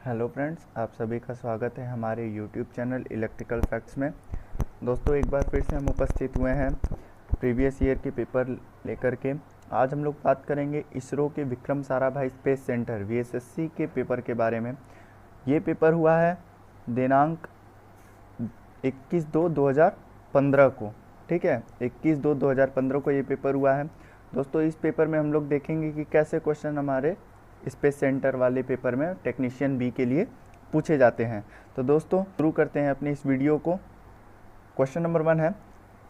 Hello friends, आप सभी का स्वागत है हमारे यूट्यूब चैनल इलेक्ट्रिकल फैक्ट्स में। दोस्तों, एक बार फिर से हम उपस्थित हुए हैं प्रीवियस ईयर के पेपर लेकर के। आज हम लोग बात करेंगे इसरो के Vikram Sarabhai space centre VSSC के पेपर के बारे में। ये पेपर हुआ है दिनांक 21/2/2015 को। ठीक है, 21/2/2015 को ये पेपर हुआ है। दोस्तों, इस पेपर में हम लोग देखेंगे कि कैसे क्वेश्चन हमारे स्पेस सेंटर वाले पेपर में टेक्नीशियन बी के लिए पूछे जाते हैं। तो दोस्तों, शुरू करते हैं अपनी इस वीडियो को। क्वेश्चन नंबर 1 है,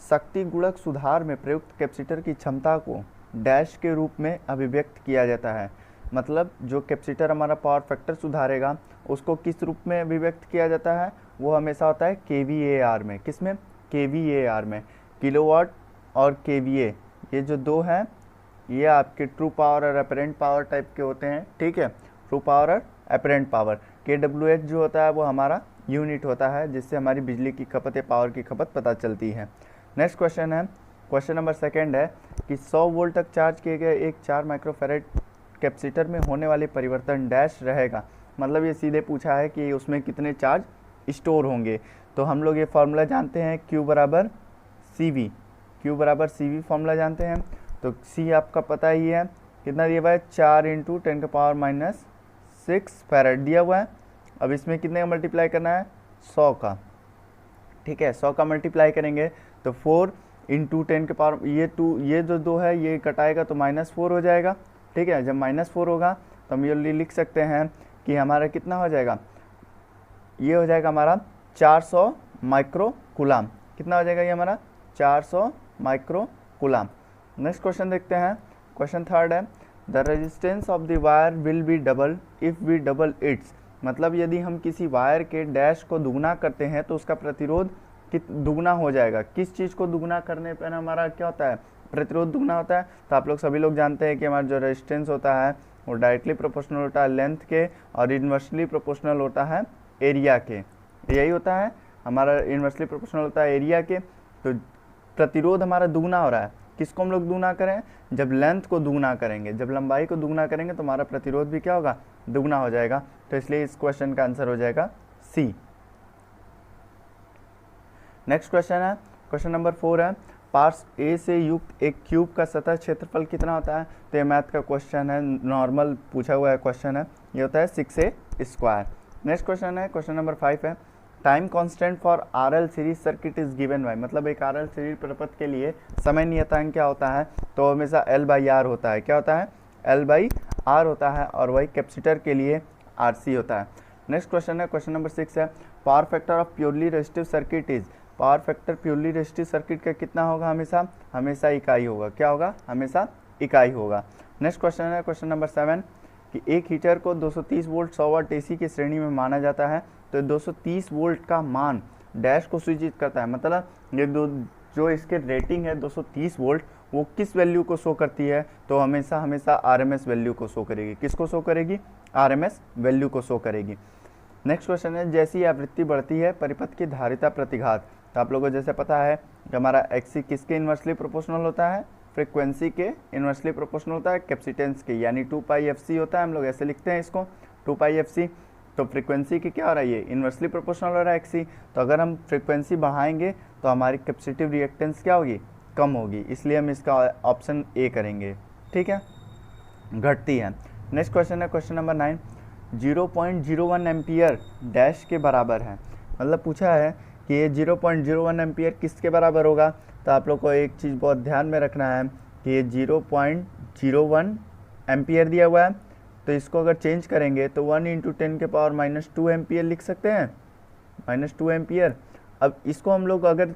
शक्ति गुणक सुधार में प्रयुक्त कैपेसिटर की क्षमता को डैश के रूप में अभिव्यक्त किया जाता है। मतलब जो कैपेसिटर हमारा पावर फैक्टर सुधारेगा उसको किस रूप में अभिव्यक्त किया जाता है? वो हमेशा होता है kVAR में। किस में? kVAR में। किलोवाट और kVA, ये जो दो हैं ये आपके ट्रू पावर और अपरेंट पावर टाइप के होते हैं। ठीक है, ट्रू पावर और अपरेंट पावर। kWh जो होता है वो हमारा यूनिट होता है जिससे हमारी बिजली की खपत या पावर की खपत पता चलती है। नेक्स्ट क्वेश्चन है, क्वेश्चन नंबर 2 है कि 100 वोल्ट तक चार्ज किए गए एक 4 माइक्रोफैरेड कैपेसिटर में होने वाले परिवर्तन डैश रहेगा। मतलब ये सीधे पूछा है कि उसमें कितने चार्ज स्टोर होंगे। तो हम लोग ये फार्मूला जानते हैं, Q बराबर CV फार्मूला जानते हैं। तो C आपका पता ही है, कितना दिया हुआ है? 4 × 10⁻⁻6 फैरेड दिया हुआ है। अब इसमें कितने का मल्टीप्लाई करना है? 100 का। ठीक है, 100 का मल्टीप्लाई करेंगे तो 4 × 10 ये जो 2 है ये कटाएगा तो -4 हो जाएगा। ठीक है, जब -4 होगा तो हम ये लिख सकते हैं कि हमारा कितना हो जाएगा? ये हो जाएगा हमारा 400 माइक्रो कूलाम। कितना हो जाएगा ये हमारा? 400 माइक्रो कूलाम। नेक्स्ट क्वेश्चन देखते हैं। क्वेश्चन 3 है, the resistance of the wire will be double if we double its. मतलब यदि हम किसी वायर के डैश को दुगना करते हैं तो उसका प्रतिरोध दुगना हो जाएगा। किस चीज़ को दुगना करने पर हमारा क्या होता है? प्रतिरोध दुगना होता है। तो आप लोग सभी लोग जानते हैं कि हमारा जो रेजिस्टेंस होता है वो डायरेक्टली प्रोपोर्शनल होता है लेंथ के और इन्वर्सली प्रोपोर्शनल होता है एरिया के। यही होता है हमारा, इन्वर्सली प्रोपोर्शनल होता है एरिया के। तो प्रतिरोध हमारा दुगना हो रहा है। किसको हम लोग दुगना करें? जब लेंथ को दुगना करेंगे, जब लंबाई को दुगना करेंगे तो हमारा प्रतिरोध भी क्या होगा? दुगना हो जाएगा। तो इसलिए इस क्वेश्चन का आंसर हो जाएगा C। नेक्स्ट क्वेश्चन है, क्वेश्चन नंबर 4 है, पार्स A से युक्त एक क्यूब का सतह क्षेत्रफल कितना होता है? तो ये मैथ का क्वेश्चन है, नॉर्मल पूछा हुआ है क्वेश्चन है। ये होता है 6A²। नेक्स्ट क्वेश्चन है, क्वेश्चन नंबर 5 है, time constant for RL series circuit is given by. मतलब एक RL सीरीज प्रपथ के लिए समय नियतांक क्या होता है? तो हमेशा L/R होता है। क्या होता है? L/R होता है। और वही कैपेसिटर के लिए RC होता है। नेक्स्ट क्वेश्चन है, क्वेश्चन नंबर 6 है, power factor of purely resistive circuit is. Power factor purely resistive circuit का कितना होगा? हमेशा इकाई होगा। क्या होगा? हमेशा इकाई होगा। नेक्स्ट क्वेश्चन है, क्वेश्चन नंबर 7 कि एक हीटर को 230 वोल्ट 100 वाट AC की श्रेणी में माना जाता है। तो 230 वोल्ट का मान डैश को सूचित करता है। मतलब ये जो इसके रेटिंग है 230 वोल्ट, वो किस वैल्यू को शो करती है? तो हमेशा RMS वैल्यू को शो करेगी। किसको शो करेगी? RMS वैल्यू को शो करेगी। नेक्स्ट क्वेश्चन है, जैसी आवृत्ति बढ़ती है परिपथ की धारिता प्रतिघात। तो आप लोगों को जैसे पता है कि हमारा XC किसके इन्वर्सली प्रोपोर्शनल होता है? फ्रीक्वेंसी के इन्वर्सली प्रोपोर्शनल होता है कैपेसिटेंस के, यानी 2πfc होता है। हम लोग ऐसे लिखते हैं इसको 2πfc। तो फ्रीक्वेंसी की क्या हो रहा है? ये इन्वर्सली प्रोपोर्शनल हो रहा है XC। तो अगर हम फ्रीक्वेंसी बढ़ाएंगे तो हमारी कैपेसिटिव रिएक्टेंस क्या होगी? कम होगी। इसलिए हम इसका ऑप्शन A करेंगे। ठीक है, घटती है। नेक्स्ट क्वेश्चन है, क्वेश्चन नंबर 9, 0.01 एम्पियर डैश के बराबर है। मतलब पूछा है कि ये 0.01 एम्पियर किसके बराबर होगा? तो आप लोग को एक चीज़ बहुत ध्यान में रखना है कि ये 0.01 एम्पियर दिया हुआ है। तो इसको अगर चेंज करेंगे तो 1 × 10⁻² एम्पियर लिख सकते हैं, -2 एम्पियर। अब इसको हम लोग अगर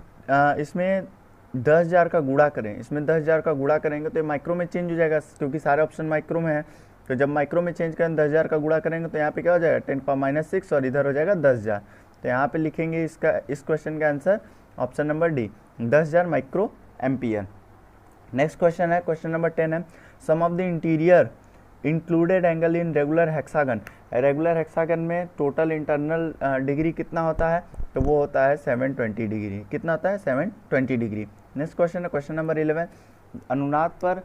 इसमें 10,000 का गुणा करें, इसमें 10,000 का गुणा करेंगे तो ये माइक्रो में चेंज हो जाएगा, क्योंकि सारे ऑप्शन माइक्रो में है। तो जब माइक्रो में चेंज करें 10,000 का गुणा करेंगे तो यहाँ पे क्या हो जाएगा? 10⁻⁶ और इधर हो जाएगा 10,000। तो यहाँ पे लिखेंगे इस क्वेश्चन का answer option number D, 10,000 micro ampere. Next question है, क्वेश्चन नंबर 10 है, sum of the interior included angle in regular hexagon. Regular hexagon में टोटल इंटरनल डिग्री कितना होता है? तो वो होता है 720 डिग्री। कितना होता है? 720 डिग्री। नेक्स्ट क्वेश्चन है, क्वेश्चन नंबर 11, अनुनाद पर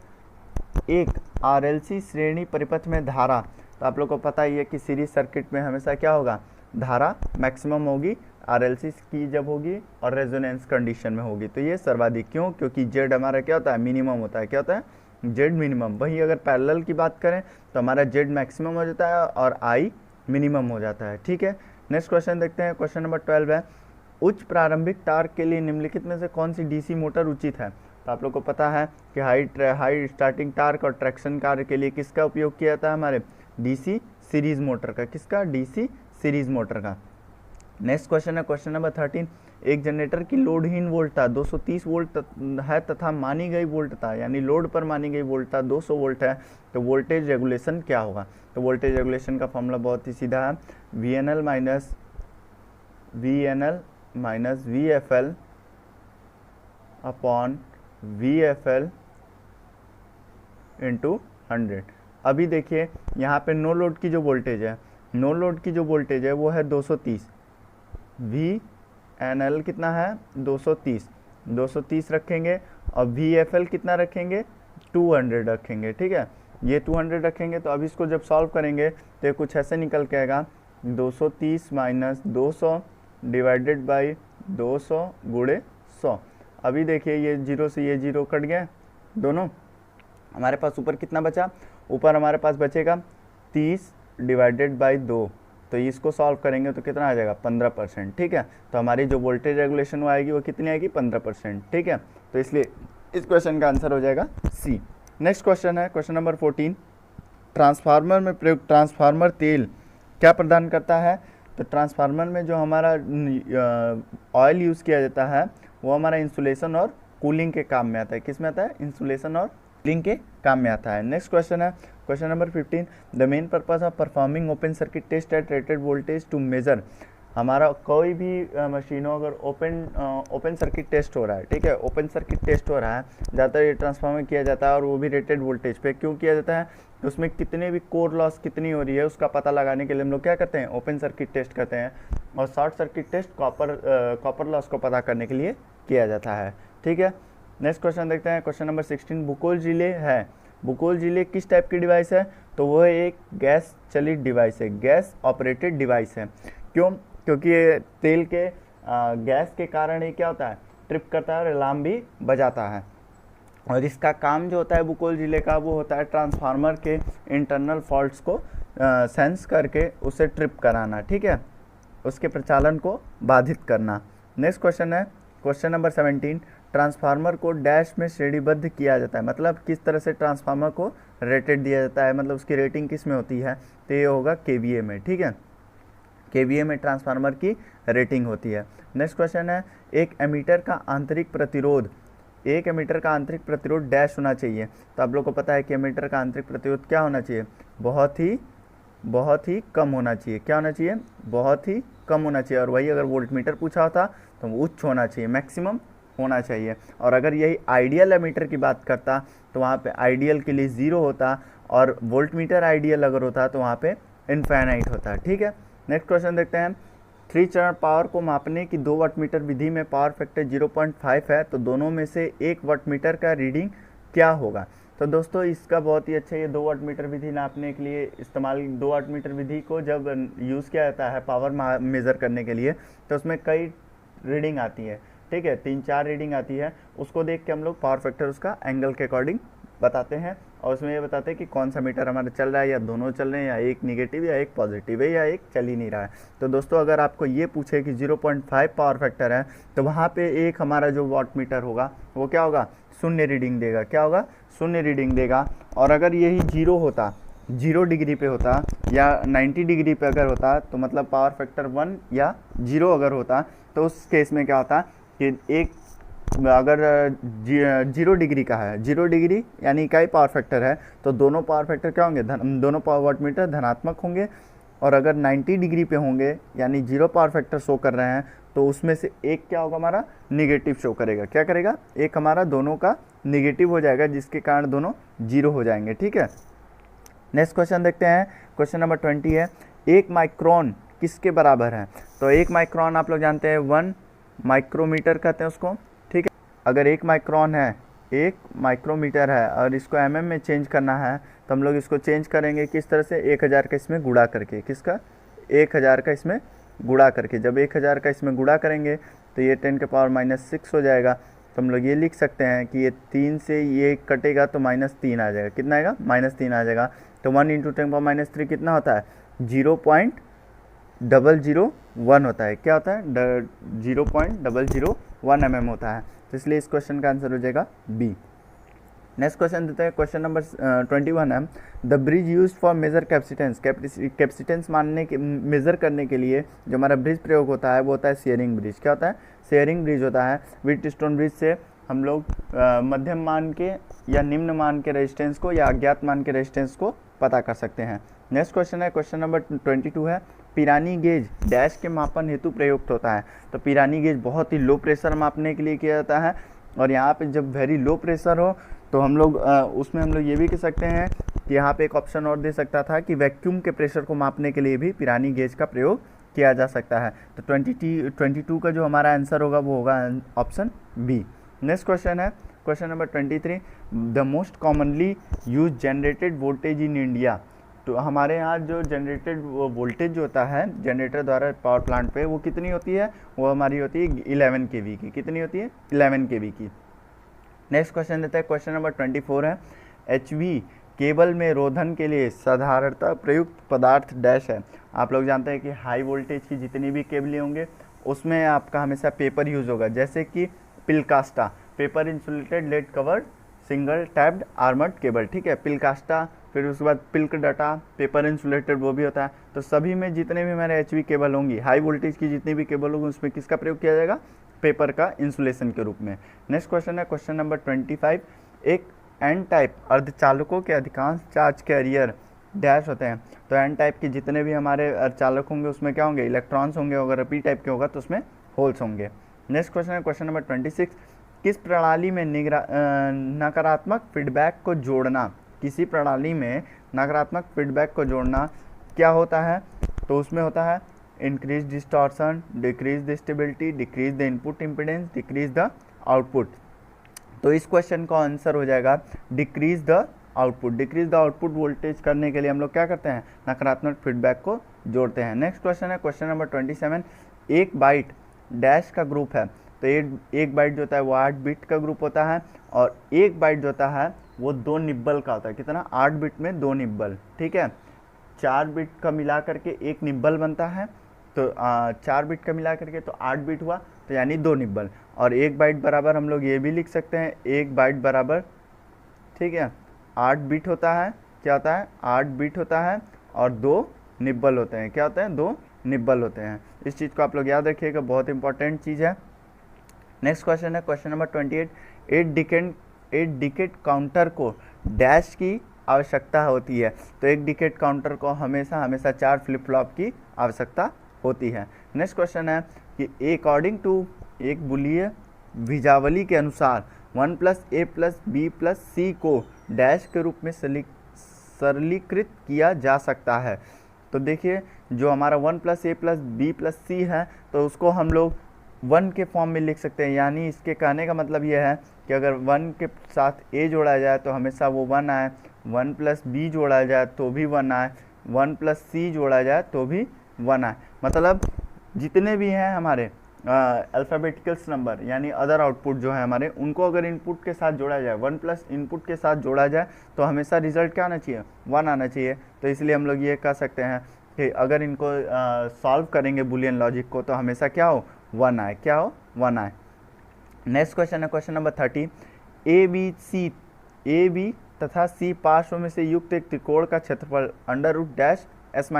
एक RLC श्रेणी परिपथ में धारा तो आप लोग को पता ही है कि सीरीज सर्किट में हमेशा क्या होगा, धारा मैक्सिमम होगी आरएलसी की जब होगी और रेजोनेंस कंडीशन में होगी। तो ये सर्वाधिक, क्यों? क्योंकि जेड हमारा क्या होता है, मिनिमम होता है। क्या होता है? Z minimum. वहीं अगर पैरेलल की बात करें तो हमारा जेड मैक्सिमम हो जाता है और आई मिनिमम हो जाता है। ठीक है, नेक्स्ट क्वेश्चन देखते हैं। क्वेश्चन नंबर 12 है, उच्च प्रारंभिक टार्क के लिए निम्नलिखित में से कौन सी डीसी मोटर उचित है? तो आप लोग को पता है कि हाई स्टार्टिंग टार्क और ट्रैक्शन कार्य के लिए किसका उपयोग किया जाता है? हमारे डीसी सीरीज मोटर का। किसका? डीसी सीरीज मोटर का। नेक्स्ट क्वेश्चन है क्वेश्चन नंबर 13, एक जनरेटर की लोडहीन वोल्टता 230 वोल्ट है तथा मानी गई वोल्टता, यानी लोड पर मानी गई वोल्टता 200 वोल्ट है, तो वोल्टेज रेगुलेशन क्या होगा? तो वोल्टेज रेगुलेशन का फॉर्मूला बहुत ही सीधा है, VNL minus VFL upon VFL into 100। अभी देखिए यहाँ पे नो लोड की जो वोल्टेज है, नो लोड की जो वोल्टेज है वो है 230, VNL कितना है? 230 रखेंगे और VFL कितना रखेंगे? 200 रखेंगे। ठीक है, ये 200 रखेंगे तो अब इसको जब सॉल्व करेंगे तो ये कुछ ऐसे निकल के आएगा, 230 माइनस 200 डिवाइडेड बाई 200 गुणे 100। अभी देखिए ये जीरो से ये जीरो कट गया दोनों, हमारे पास ऊपर कितना बचा? ऊपर हमारे पास बचेगा 30 डिवाइडेड बाई 2, तो इसको सॉल्व करेंगे तो कितना आ जाएगा? 15%। ठीक है, तो हमारी जो वोल्टेज रेगुलेशन वो आएगी वो कितनी आएगी? 15%। ठीक है, तो इसलिए इस क्वेश्चन का आंसर हो जाएगा सी। नेक्स्ट क्वेश्चन है क्वेश्चन नंबर 14, ट्रांसफार्मर में प्रयुक्त ट्रांसफार्मर तेल क्या प्रदान करता है? तो ट्रांसफार्मर में जो हमारा ऑयल यूज़ किया जाता है वो हमारा इंसुलेशन और कूलिंग के काम में आता है। किस में आता है? इंसुलेशन और कूलिंग के काम में आता है। नेक्स्ट क्वेश्चन है question number 15, the main purpose of performing open circuit test at rated voltage to measure. हमारा कोई भी मशीनों अगर ओपन सर्किट टेस्ट हो रहा है, ठीक है, ओपन सर्किट टेस्ट हो रहा है, ज़्यादातर ये ट्रांसफार्मर किया जाता है और वो भी रेटेड वोल्टेज पे क्यों किया जाता है? तो उसमें कितने भी कोर लॉस कितनी हो रही है उसका पता लगाने के लिए हम लोग क्या करते हैं? ओपन सर्किट टेस्ट करते हैं। और short circuit test copper loss को पता करने के लिए किया जाता है। ठीक है, नेक्स्ट क्वेश्चन देखते हैं क्वेश्चन नंबर 16, बुकोल रिले है। बुकोल रिले किस टाइप की डिवाइस है? तो वो एक गैस चलित डिवाइस है, गैस ऑपरेटेड डिवाइस है। क्यों? क्योंकि ये तेल के गैस के कारण ये क्या होता है? ट्रिप करता है और अलार्म भी बजाता है। और इसका काम जो होता है बुकोल रिले का वो होता है ट्रांसफार्मर के इंटरनल फॉल्ट्स को सेंस करके उसे ट्रिप कराना। ठीक है, उसके प्रचालन को बाधित करना। नेक्स्ट क्वेश्चन है क्वेश्चन नंबर 17, ट्रांसफार्मर को डैश में श्रेणीबद्ध किया जाता है। मतलब किस तरह से ट्रांसफार्मर को रेटेड दिया जाता है, मतलब उसकी रेटिंग किस में होती है? तो ये होगा KVA में। ठीक है, KVA में ट्रांसफार्मर की रेटिंग होती है। नेक्स्ट क्वेश्चन है, एक एमीटर का आंतरिक प्रतिरोध डैश होना चाहिए। तो आप लोग को पता है कि एमीटर का आंतरिक प्रतिरोध क्या होना चाहिए? बहुत ही कम होना चाहिए। क्या होना चाहिए? बहुत ही कम होना चाहिए। और वही अगर वोल्टमीटर पूछा होता तो उच्च होना चाहिए, मैक्सिमम होना चाहिए। और अगर यही आइडियल एमीटर की बात करता तो वहाँ पे आइडियल के लिए 0 होता और वोल्टमीटर आइडियल अगर होता तो वहाँ पे इनफाइनाइट होता। ठीक है, नेक्स्ट क्वेश्चन देखते हैं, 3 चरण पावर को मापने की 2 वाटमीटर विधि में पावर फैक्टर 0.5 है, तो दोनों में से 1 वाटमीटर का रीडिंग क्या होगा? तो दोस्तों इसका बहुत ही अच्छा, ये 2 वाटमीटर विधि नापने के लिए इस्तेमाल, 2 वाटमीटर विधि को जब यूज़ किया जाता है पावर मेज़र करने के लिए तो उसमें कई रीडिंग आती है। ठीक है, 3-4 रीडिंग आती है, उसको देख के हम लोग पावर फैक्टर उसका एंगल के अकॉर्डिंग बताते हैं और उसमें ये बताते हैं कि कौन सा मीटर हमारा चल रहा है, या दोनों चल रहे हैं, या एक निगेटिव या एक पॉजिटिव है, या एक चल ही नहीं रहा है। तो दोस्तों अगर आपको ये पूछे कि 0.5 पावर फैक्टर है तो वहाँ पे एक हमारा जो वाट मीटर होगा वो क्या होगा? 0 रीडिंग देगा। क्या होगा? 0 रीडिंग देगा। और अगर यही 0 होता, 0 डिग्री पे होता या 90 डिग्री पे अगर होता तो मतलब पावर फैक्टर 1 या 0 अगर होता तो उस केस में क्या होता कि एक अगर 0 डिग्री का है, 0 डिग्री यानी इकाई पावर फैक्टर है, तो दोनों पावर फैक्टर क्या होंगे? दोनों पावर वाटमीटर धनात्मक होंगे। और अगर 90 डिग्री पे होंगे यानी 0 पावर फैक्टर शो कर रहे हैं तो उसमें से एक क्या होगा? हमारा निगेटिव शो करेगा। क्या करेगा? एक हमारा दोनों का निगेटिव हो जाएगा, जिसके कारण दोनों 0 हो जाएंगे। ठीक है, नेक्स्ट क्वेश्चन देखते हैं क्वेश्चन नंबर 20 है, 1 माइक्रोन किसके बराबर है? तो 1 माइक्रोन आप लोग जानते हैं 1 माइक्रोमीटर कहते हैं उसको। ठीक है, अगर 1 माइक्रोन है, 1 माइक्रोमीटर है और इसको mm में चेंज करना है तो हम लोग इसको चेंज करेंगे किस तरह से, 1000 का इसमें गुणा करके, किसका 1000 का इसमें गुणा करके। जब 1000 का इसमें गुणा करेंगे तो ये 10⁻⁻6 हो जाएगा। तो हम लोग ये लिख सकते हैं कि ये 3 से ये कटेगा तो -3 आ जाएगा। कितना आएगा, -3 आ जाएगा। तो 1 × 10⁻³ कितना होता है, 0.001 होता है। क्या होता है, 0.001 mm होता है। तो इसलिए इस क्वेश्चन का आंसर हो जाएगा बी। नेक्स्ट क्वेश्चन देते हैं, क्वेश्चन नंबर 21 है, the bridge use for measure capacitance. Capacitance मानने के मेजर करने के लिए जो हमारा ब्रिज प्रयोग होता है वो होता है शेयरिंग ब्रिज। क्या होता है, शेयरिंग ब्रिज होता है। व्हीटस्टोन ब्रिज से हम लोग मध्यम मान के या निम्न मान के रेजिस्टेंस को या अज्ञात मान के रेजिस्टेंस को पता कर सकते हैं। नेक्स्ट क्वेश्चन है, क्वेश्चन नंबर 22 है, पिरानी गेज डैश के मापन हेतु प्रयुक्त होता है। तो पिरानी गेज बहुत ही लो प्रेशर मापने के लिए किया जाता है। और यहाँ पे जब वेरी लो प्रेशर हो तो हम लोग उसमें हम लोग ये भी कह सकते हैं कि यहाँ पे एक ऑप्शन और दे सकता था कि वैक्यूम के प्रेशर को मापने के लिए भी पिरानी गेज का प्रयोग किया जा सकता है। तो 22 का जो हमारा आंसर होगा वो होगा ऑप्शन बी। नेक्स्ट क्वेश्चन है, question number 23, the most commonly use generated voltage in India. तो हमारे यहाँ जो जनरेटेड वोल्टेज जो होता है जनरेटर द्वारा पावर प्लांट पे, वो कितनी होती है, वो हमारी होती है 11 kV की। कितनी होती है, 11 kV की। नेक्स्ट क्वेश्चन देता है, क्वेश्चन नंबर 24 है, HV केबल में रोधन के लिए साधारणतः प्रयुक्त पदार्थ डैश है। आप लोग जानते हैं कि हाई वोल्टेज की जितनी भी केबलें होंगे उसमें आपका हमेशा पेपर यूज़ होगा, जैसे कि पिलकास्टा, paper insulated lead covered single tapped armoured cable. ठीक है, पिलकास्टा, फिर उसके बाद पिल्क डाटा, पेपर इंसुलेटेड वो भी होता है। तो सभी में जितने भी हमारे HV केबल होंगी, हाई वोल्टेज की जितनी भी केबल होगी उसमें किसका प्रयोग किया जाएगा, पेपर का इंसुलेशन के रूप में। नेक्स्ट क्वेश्चन है, क्वेश्चन नंबर 25, एक एन टाइप अर्धचालकों के अधिकांश चार्ज कैरियर डैश होते हैं। तो एन टाइप के जितने भी हमारे अर्धचालक होंगे उसमें क्या होंगे, इलेक्ट्रॉन्स होंगे। अगर पी टाइप के होगा तो उसमें होल्स होंगे। नेक्स्ट क्वेश्चन है, क्वेश्चन नंबर 26, किस प्रणाली में नकारात्मक फीडबैक को जोड़ना, किसी प्रणाली में नकारात्मक फीडबैक को जोड़ना क्या होता है, तो उसमें होता है increase distortion, decrease the stability, decrease the input impedance, decrease the output. तो इस क्वेश्चन का आंसर हो जाएगा decrease the output. Decrease the output voltage करने के लिए हम लोग क्या करते हैं, नकारात्मक फीडबैक को जोड़ते हैं। नेक्स्ट क्वेश्चन है, क्वेश्चन नंबर 27, एक बाइट डैश का ग्रुप है। तो एक बाइट जो होता है वो 8 बिट का ग्रुप होता है, और एक बाइट जो होता है वो 2 निब्बल का होता है। कितना, 8 बिट में 2 निब्बल। ठीक है, 4 बिट का मिला करके एक निब्बल बनता है। तो 4 बिट का मिला करके तो 8 बिट हुआ, तो यानी 2 निब्बल। और एक बाइट बराबर हम लोग ये भी लिख सकते हैं, एक बाइट बराबर, ठीक है, 8 बिट होता है। क्या होता है, 8 बिट होता है और 2 निब्बल होते हैं। क्या होते हैं, 2 निब्बल होते हैं। इस चीज़ को आप लोग याद रखिएगा, बहुत इंपॉर्टेंट चीज़ है। नेक्स्ट क्वेश्चन है, क्वेश्चन नंबर 28, 8 डिकेट काउंटर को डैश की आवश्यकता होती है। तो एक डिकेट काउंटर को हमेशा 4 फ्लिप फ्लॉप की आवश्यकता होती है। नेक्स्ट क्वेश्चन है कि अकॉर्डिंग टू एक बुलियन बीजावली के अनुसार 1 + a + b + c को डैश के रूप में सरलीकृत किया जा सकता है। तो देखिए, जो हमारा 1 + a + b + c है तो उसको हम लोग 1 के फॉर्म में लिख सकते हैं। यानी इसके कहने का मतलब ये है कि अगर 1 के साथ a जोड़ा जाए तो हमेशा वो 1 आए, 1 + b जोड़ा जाए तो भी 1 आए, 1 + c जोड़ा जाए तो भी 1 आए। मतलब जितने भी हैं हमारे अल्फ़ाबेटिकल्स नंबर यानी अदर आउटपुट जो है हमारे, उनको अगर इनपुट के साथ जोड़ा जाए, 1 + इनपुट के साथ जोड़ा जाए तो हमेशा रिजल्ट क्या आना चाहिए, 1 आना चाहिए। तो इसलिए हम लोग ये कह सकते हैं कि अगर इनको सॉल्व करेंगे बुलियन लॉजिक को तो हमेशा क्या हो, 1 आए। क्या हो, 1 आए। नेक्स्ट क्वेश्चन है, क्वेश्चन नंबर 30, ए बी तथा सी पार्श्व में से युक्त एक त्रिकोण का क्षेत्रफल √ dash s - a, s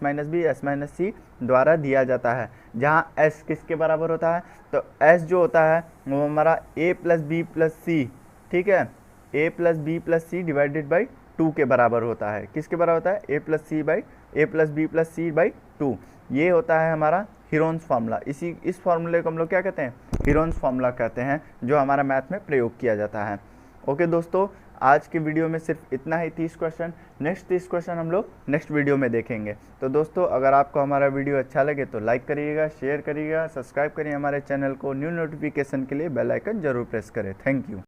- b, s - c द्वारा दिया जाता है, जहाँ s किसके बराबर होता है, तो s जो होता है वो हमारा a + b + c, ठीक है, a + b + c divided by 2 के बराबर होता है। किसके बराबर होता है, a + b + c बाई 2। ये होता है हमारा हीरोन्स फार्मूला। इस फार्मूले को हम लोग क्या कहते हैं, हीरोन्स फार्मूला कहते हैं, जो हमारा मैथ में प्रयोग किया जाता है। ओके दोस्तों, आज के वीडियो में सिर्फ इतना ही, 30 क्वेश्चन। नेक्स्ट 30 क्वेश्चन हम लोग नेक्स्ट वीडियो में देखेंगे। तो दोस्तों, अगर आपको हमारा वीडियो अच्छा लगे तो लाइक करिएगा, शेयर करिएगा, सब्सक्राइब करिए हमारे चैनल को। न्यू नोटिफिकेशन के लिए बेल आइकन जरूर प्रेस करें। Thank you.